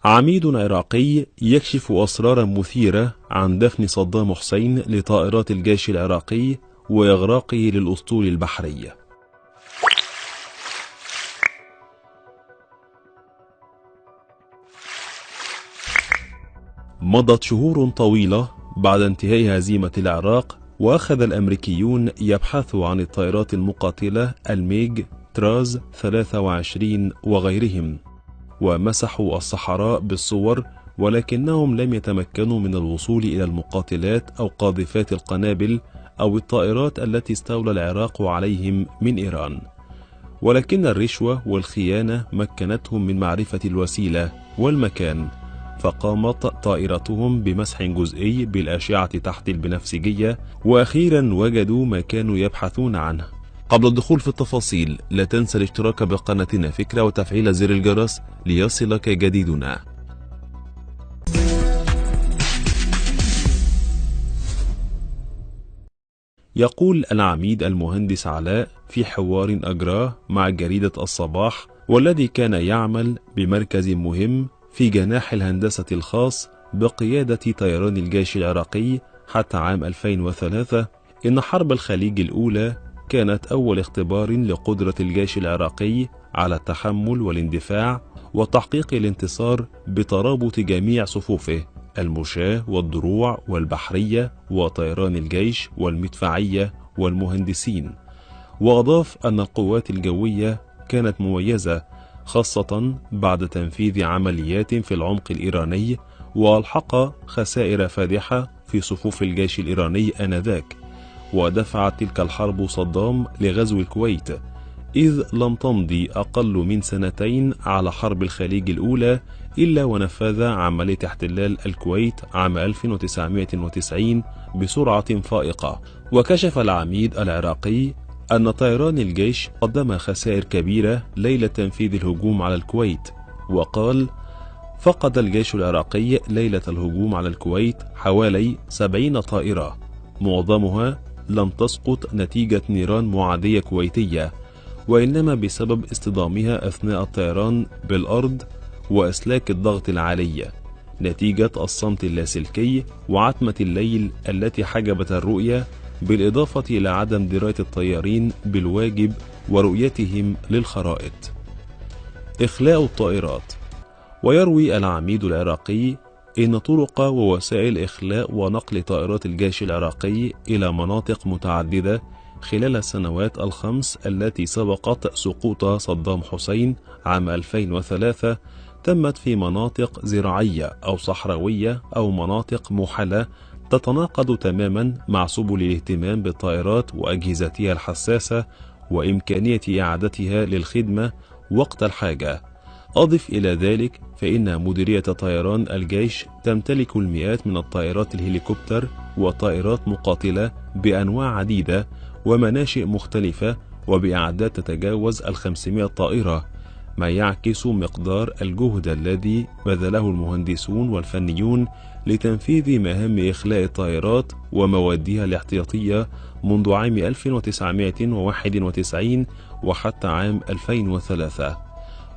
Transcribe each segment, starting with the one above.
عميد عراقي يكشف أسرارا مثيرة عن دفن صدام حسين لطائرات الجيش العراقي وإغراقه للأسطول البحري. مضت شهور طويلة بعد انتهاء هزيمة العراق، وأخذ الأمريكيون يبحثوا عن الطائرات المقاتلة الميج تراز 23 وغيرهم، ومسحوا الصحراء بالصور، ولكنهم لم يتمكنوا من الوصول إلى المقاتلات أو قاذفات القنابل أو الطائرات التي استولى العراق عليهم من إيران. ولكن الرشوة والخيانة مكنتهم من معرفة الوسيلة والمكان، فقامت طائرتهم بمسح جزئي بالأشعة تحت البنفسجية، وأخيرا وجدوا ما كانوا يبحثون عنه. قبل الدخول في التفاصيل لا تنسى الاشتراك بقناتنا فكرة وتفعيل زر الجرس ليصلك جديدنا. يقول العميد المهندس علاء في حوار أجراه مع جريدة الصباح، والذي كان يعمل بمركز مهم في جناح الهندسة الخاص بقيادة طيران الجيش العراقي حتى عام 2003، إن حرب الخليج الأولى كانت أول اختبار لقدرة الجيش العراقي على التحمل والاندفاع وتحقيق الانتصار بترابط جميع صفوفه، المشاة والدروع والبحرية وطيران الجيش والمدفعية والمهندسين. وأضاف أن القوات الجوية كانت مميزة، خاصة بعد تنفيذ عمليات في العمق الإيراني، وألحق خسائر فادحة في صفوف الجيش الإيراني آنذاك. ودفعت تلك الحرب صدام لغزو الكويت، إذ لم تمضي أقل من سنتين على حرب الخليج الأولى إلا ونفذ عملية احتلال الكويت عام 1990 بسرعة فائقة. وكشف العميد العراقي أن طيران الجيش قدم خسائر كبيرة ليلة تنفيذ الهجوم على الكويت، وقال: فقد الجيش العراقي ليلة الهجوم على الكويت حوالي 70 طائرة، معظمها لم تسقط نتيجة نيران معادية كويتية، وإنما بسبب اصطدامها أثناء الطيران بالأرض وأسلاك الضغط العالية، نتيجة الصمت اللاسلكي وعتمة الليل التي حجبت الرؤية، بالإضافة إلى عدم دراية الطيارين بالواجب ورؤيتهم للخرائط. إخلاء الطائرات. ويروي العميد العراقي إن طرق ووسائل إخلاء ونقل طائرات الجيش العراقي إلى مناطق متعددة خلال السنوات الخمس التي سبقت سقوط صدام حسين عام 2003 تمت في مناطق زراعية أو صحراوية أو مناطق موحلة تتناقض تماما مع سبل الاهتمام بالطائرات وأجهزتها الحساسة وإمكانية إعادتها للخدمة وقت الحاجة. أضف إلى ذلك فإن مديرية طيران الجيش تمتلك المئات من الطائرات الهليكوبتر وطائرات مقاتلة بأنواع عديدة ومناشئ مختلفة وبأعداد تتجاوز 500 طائرة، ما يعكس مقدار الجهد الذي بذله المهندسون والفنيون لتنفيذ مهام إخلاء الطائرات وموادها الاحتياطية منذ عام 1991 وحتى عام 2003.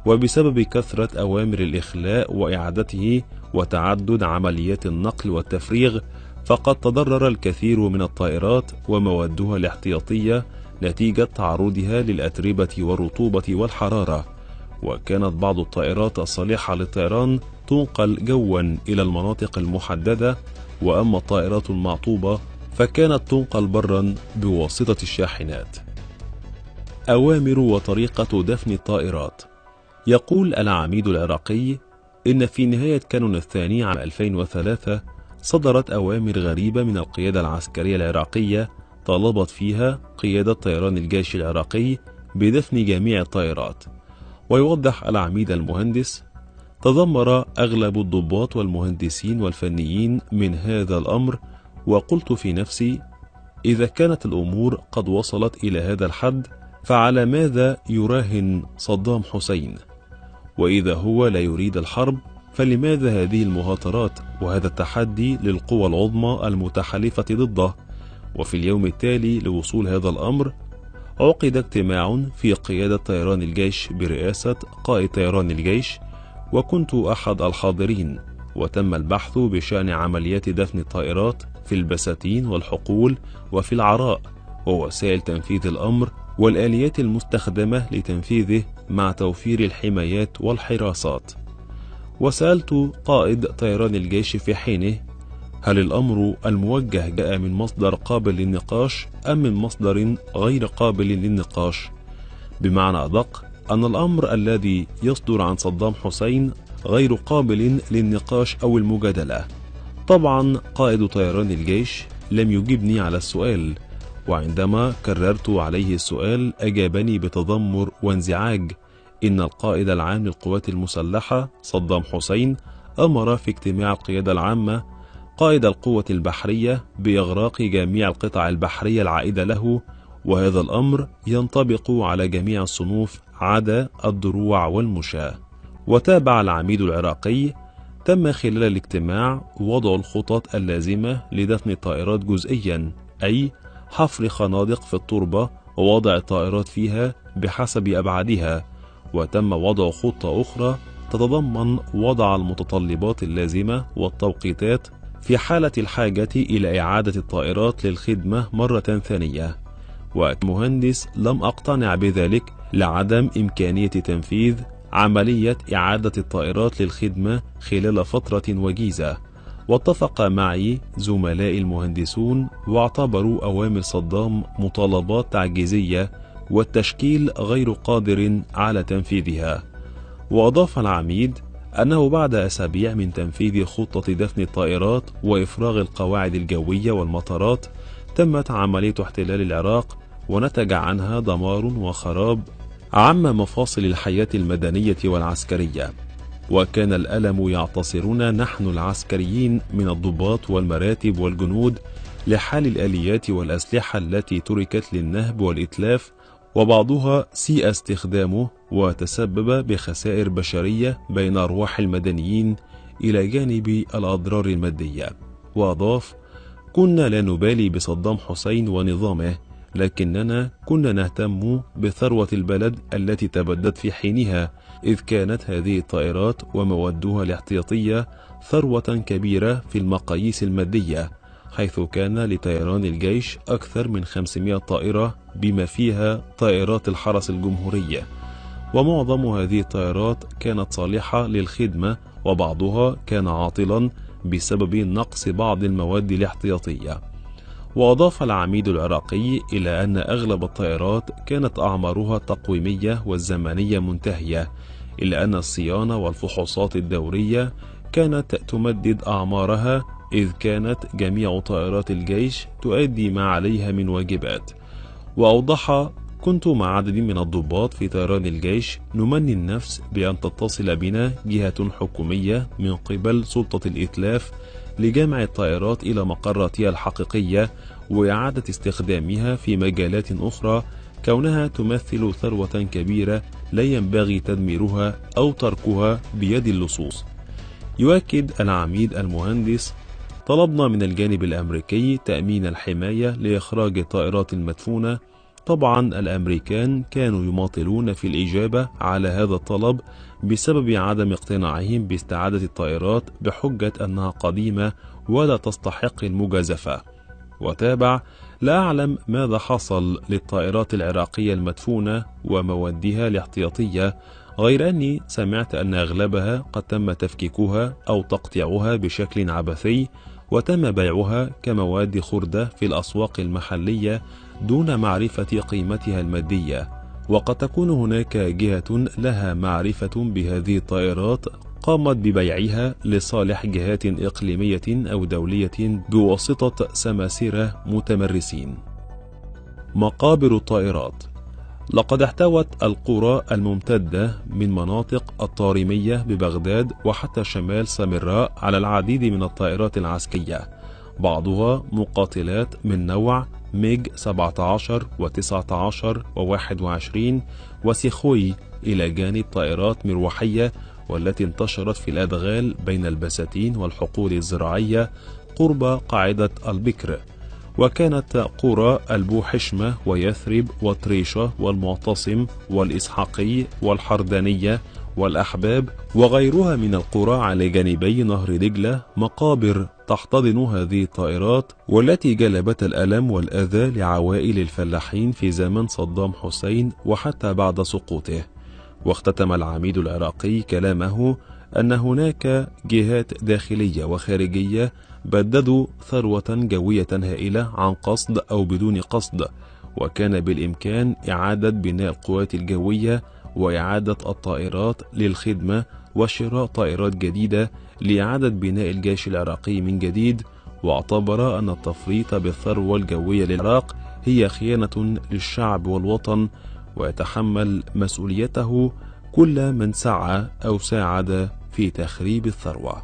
وبسبب كثرة أوامر الإخلاء وإعادته وتعدد عمليات النقل والتفريغ، فقد تضرر الكثير من الطائرات وموادها الاحتياطية نتيجة تعرضها للأتربة والرطوبة والحرارة. وكانت بعض الطائرات الصالحة للطيران تنقل جوا إلى المناطق المحددة، وأما الطائرات المعطوبة فكانت تنقل برا بواسطة الشاحنات. أوامر وطريقة دفن الطائرات. يقول العميد العراقي إن في نهاية كانون الثاني عام 2003 صدرت أوامر غريبة من القيادة العسكرية العراقية طالبت فيها قيادة طيران الجيش العراقي بدفن جميع الطائرات. ويوضح العميد المهندس: تذمر أغلب الضباط والمهندسين والفنيين من هذا الأمر، وقلت في نفسي: إذا كانت الأمور قد وصلت إلى هذا الحد فعلى ماذا يراهن صدام حسين؟ وإذا هو لا يريد الحرب فلماذا هذه المهاترات وهذا التحدي للقوى العظمى المتحالفة ضده؟ وفي اليوم التالي لوصول هذا الأمر عقد اجتماع في قيادة طيران الجيش برئاسة قائد طيران الجيش، وكنت أحد الحاضرين، وتم البحث بشأن عمليات دفن الطائرات في البساتين والحقول وفي العراء، ووسائل تنفيذ الأمر والآليات المستخدمة لتنفيذه مع توفير الحمايات والحراسات. وسألت قائد طيران الجيش في حينه: هل الأمر الموجه جاء من مصدر قابل للنقاش أم من مصدر غير قابل للنقاش؟ بمعنى أدق أن الأمر الذي يصدر عن صدام حسين غير قابل للنقاش أو المجادلة. طبعا قائد طيران الجيش لم يجبني على السؤال، وعندما كررت عليه السؤال أجابني بتذمر وانزعاج. إن القائد العام للقوات المسلحة صدام حسين أمر في اجتماع القيادة العامة قائد القوة البحرية بإغراق جميع القطع البحرية العائدة له، وهذا الأمر ينطبق على جميع الصنوف عدا الدروع والمشاة. وتابع العميد العراقي: تم خلال الاجتماع وضع الخطط اللازمة لدفن الطائرات جزئيا، أي حفر خنادق في التربة ووضع الطائرات فيها بحسب أبعادها، وتم وضع خطة أخرى تتضمن وضع المتطلبات اللازمة والتوقيتات في حالة الحاجة إلى إعادة الطائرات للخدمة مرة ثانية. وكمهندس لم أقتنع بذلك لعدم إمكانية تنفيذ عملية إعادة الطائرات للخدمة خلال فترة وجيزة. واتفق معي زملائي المهندسون واعتبروا أوامر صدام مطالبات تعجيزية والتشكيل غير قادر على تنفيذها. وأضاف العميد أنه بعد أسابيع من تنفيذ خطة دفن الطائرات وإفراغ القواعد الجوية والمطارات تمت عملية احتلال العراق، ونتج عنها دمار وخراب عم مفاصل الحياة المدنية والعسكرية. وكان الألم يعتصرنا نحن العسكريين من الضباط والمراتب والجنود لحال الآليات والأسلحة التي تركت للنهب والإتلاف، وبعضها سيء استخدامه وتسبب بخسائر بشرية بين أرواح المدنيين إلى جانب الأضرار المادية. وأضاف: كنا لا نبالي بصدام حسين ونظامه، لكننا كنا نهتم بثروة البلد التي تبدت في حينها، إذ كانت هذه الطائرات وموادها الاحتياطية ثروة كبيرة في المقاييس المادية، حيث كان لطيران الجيش أكثر من 500 طائرة بما فيها طائرات الحرس الجمهورية، ومعظم هذه الطائرات كانت صالحة للخدمة، وبعضها كان عاطلا بسبب نقص بعض المواد الاحتياطية. وأضاف العميد العراقي إلى أن أغلب الطائرات كانت أعمارها التقويمية والزمنية منتهية، إلا أن الصيانة والفحوصات الدورية كانت تمدد أعمارها، إذ كانت جميع طائرات الجيش تؤدي ما عليها من واجبات. وأوضح: كنت مع عدد من الضباط في طيران الجيش نمني النفس بأن تتصل بنا جهة حكومية من قبل سلطة الإتلاف لجمع الطائرات إلى مقراتها الحقيقية وإعادة استخدامها في مجالات أخرى، كونها تمثل ثروة كبيرة لا ينبغي تدميرها أو تركها بيد اللصوص. يؤكد العميد المهندس: طلبنا من الجانب الأمريكي تأمين الحماية لإخراج الطائرات المدفونة. طبعا الأمريكان كانوا يماطلون في الإجابة على هذا الطلب بسبب عدم اقتناعهم باستعادة الطائرات بحجة أنها قديمة ولا تستحق المجازفة. وتابع: لا أعلم ماذا حصل للطائرات العراقية المدفونة وموادها الاحتياطية، غير أني سمعت أن أغلبها قد تم تفكيكها أو تقطيعها بشكل عبثي وتم بيعها كمواد خردة في الأسواق المحلية دون معرفة قيمتها المادية. وقد تكون هناك جهة لها معرفة بهذه الطائرات قامت ببيعها لصالح جهات إقليمية أو دولية بواسطة سماسرة متمرسين. مقابر الطائرات. لقد احتوت القرى الممتدة من مناطق الطارمية ببغداد وحتى شمال سامراء على العديد من الطائرات العسكرية، بعضها مقاتلات من نوع ميج 17 و19 و21 وسيخوي، إلى جانب طائرات مروحية والتي انتشرت في الأدغال بين البساتين والحقول الزراعية قرب قاعدة البكر. وكانت قرى البوحشمة ويثرب وطريشة والمعتصم والإسحاقي والحردانية والأحباب وغيرها من القرى على جانبي نهر دجلة مقابر تحتضن هذه الطائرات، والتي جلبت الألم والأذى لعوائل الفلاحين في زمن صدام حسين وحتى بعد سقوطه. واختتم العميد العراقي كلامه أن هناك جهات داخلية وخارجية بددوا ثروة جوية هائلة عن قصد أو بدون قصد، وكان بالإمكان إعادة بناء القوات الجوية وإعادة الطائرات للخدمة وشراء طائرات جديدة لإعادة بناء الجيش العراقي من جديد. واعتبر أن التفريط بالثروة الجوية للعراق هي خيانة للشعب والوطن، ويتحمل مسؤوليته كل من سعى أو ساعد في تخريب الثروة.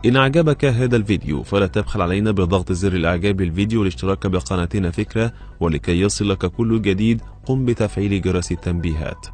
إن أعجبك هذا الفيديو فلا تبخل علينا بضغط زر الإعجاب للفيديو والاشتراك بقناتنا فكرة، ولكي يصلك كل جديد قم بتفعيل جرس التنبيهات.